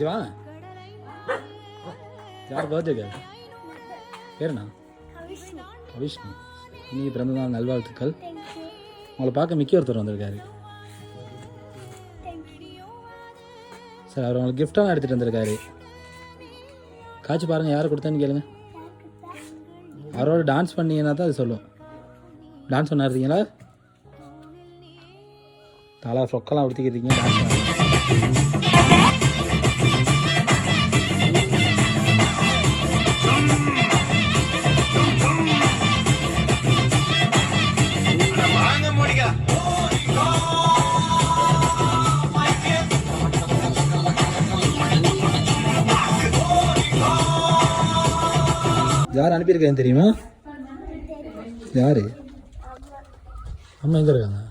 வா. யார் பர்த்டே? பேருண்ணா விஷ்ணு. இன்னைக்கு பிறந்தநாள் நல்வாழ்த்துக்கள். உங்களை பார்க்க மிக்கி ஒருத்தர் வந்திருக்காரு சார். அவர் உங்களுக்கு கிஃப்டெல்லாம் எடுத்துகிட்டு வந்திருக்காரு. காய்ச்சி பாருங்கள், யார் கொடுத்தான்னு கேளுங்க. அவரோட டான்ஸ் பண்ணீங்கன்னா தான் அது சொல்லும். டான்ஸ் பண்ண இருக்கீங்களா? தலை சொக்கெல்லாம் உடுத்திக்கிறீங்க, டான்ஸ் பண்ண. யார் அனுப்பியிருக்கேன்னு தெரியுமா? யார்? அம்மா எங்கே இருக்காங்க?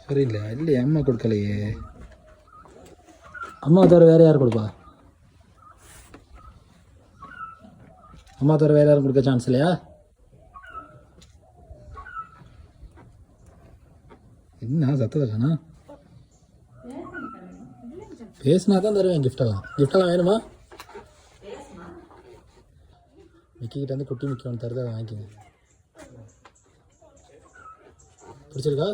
சரியில்லை இல்லையே, அம்மா கொடுக்கலையே. அம்மா தவிர வேறு யார் கொடுப்பா? அம்மா தவிர வேறு யாரும் கொடுக்க சான்ஸ் இல்லையா? என்ன சத்ததாண்ணா? பேசினா தான் தருவேன் கிஃப்டெல்லாம். கிஃப்டெல்லாம் வேணுமா? மிக்கிக்கிட்ட வந்து குட்டி மிக்கி ஒன்று தருது, அதை வாங்கிக்கோங்க. பிடிச்சிருக்கா?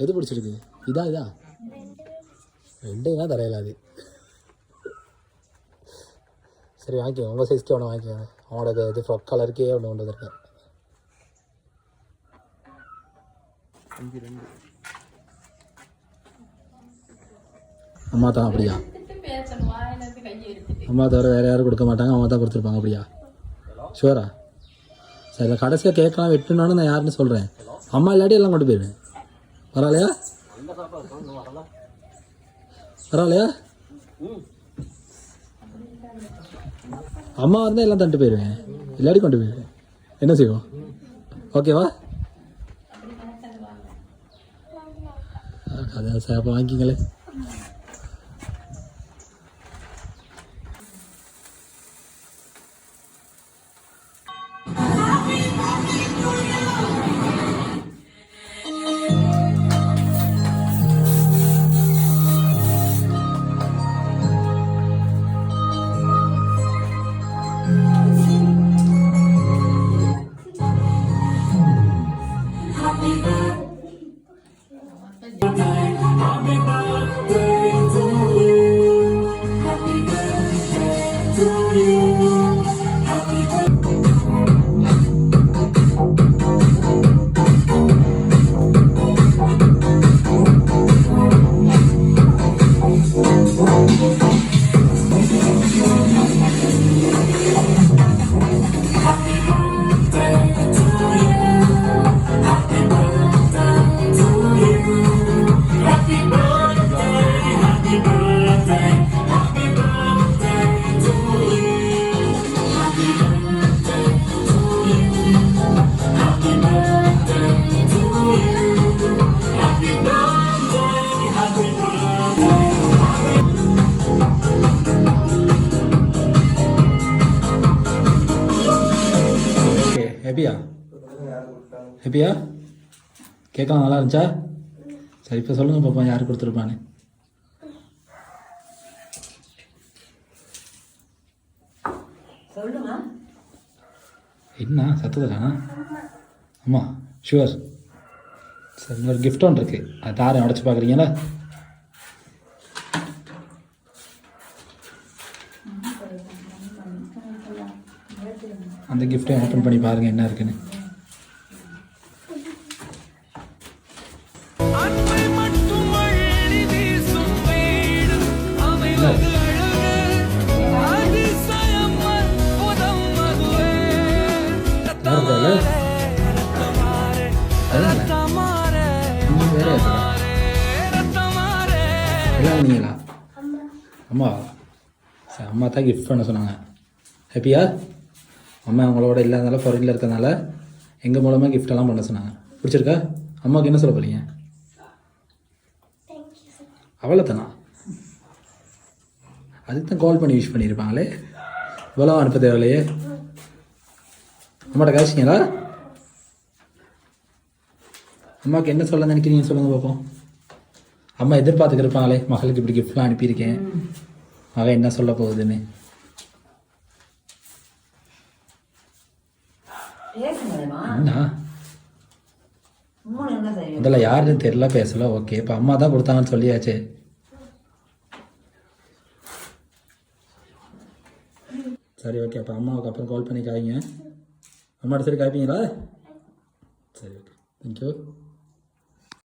எது பிடிச்சிருக்கு? இதா ரெண்டையும் தான் தரையிலாது. சரி வாங்கிக்கோங்க, உங்கள் சைஸ்க்கே ஒன்று வாங்கிக்கோங்க. அவனோட இது ஃப்ராக் கலருக்கே ஒன்று கொண்டு வந்திருக்கேன். 5 அம்மா தான். அப்படியா? அம்மா தவிர வேறு யாரும் கொடுக்க மாட்டாங்க, அம்மா தான் கொடுத்துருப்பாங்க. அப்படியா? ஷுவரா? சரி, இல்லை கடைசியாக கேட்கலாம் வெட்டணுன்னு நான் யாருன்னு சொல்கிறேன். அம்மா இல்லாட்டி எல்லாம் கொண்டு போயிடுவேன். பரவாயில்லையா? பரவாயில்லையா? அம்மா இருந்தால் எல்லாம் தந்துட்டு போயிடுவேன், இல்லாட்டி கொண்டு போயிடுவேன். என்ன செய்வோம்? ஓகேவா? அதான் சார், அப்போ வாங்கிங்களே. ஹேப்பியா? கேட்கலாம், நல்லா இருந்துச்சா? சரி, இப்போ சொல்லுங்கள் பாப்பா, யார் கொடுத்துருப்பான்னு. என்ன சத்ததானா? அம்மா ஷுவர். சரி, இன்னொரு கிஃப்ட் ஒன்று இருக்குது, அது தாரை உடச்சி பார்க்குறீங்களா? அந்த கிஃப்ட்டை ஓப்பன் பண்ணி பாருங்கள் என்ன இருக்குன்னு. நீங்களா? அம்மா சரி, அம்மா தான் கிஃப்ட் பண்ண சொன்னாங்க. ஹாப்பியா? அம்மா அவங்களோட இல்லாதனால ஃபாரினில் இருக்கிறதுனால எங்கள் மூலமாக கிஃப்டெல்லாம் பண்ண சொன்னாங்க. பிடிச்சிருக்கா? அம்மாவுக்கு என்ன சொல்ல போகிறீங்க? அவ்வளோதானா? அதுக்கு தான் கால் பண்ணி விஷ் பண்ணியிருப்பாங்களே, இவ்வளோ அனுப்ப தேவையில்லையே. அம்மாட்ட காய்ச்சிங்களா? அம்மாவுக்கு என்ன சொல்ல நினைக்கிறீங்க சொல்லுங்கள் பார்ப்போம். அம்மா எதிர்பார்த்துக்கிருப்பாங்களே மகளுக்கு இப்படி கிஃப்ட்லாம் அனுப்பியிருக்கேன், மகன் என்ன சொல்ல போகுதுன்னு. என்ன முதல்ல யாருன்னு தெரியல, பேசல. ஓகே, இப்போ அம்மா தான் கொடுத்தாங்கன்னு சொல்லியாச்சு. சரி ஓகே, அப்போ அம்மாவுக்கு அப்புறம் கால் பண்ணி காய்ங்க. அம்மாட்ட சரி காய்ப்பீங்களா? சரி ஓகே, தேங்க்யூ.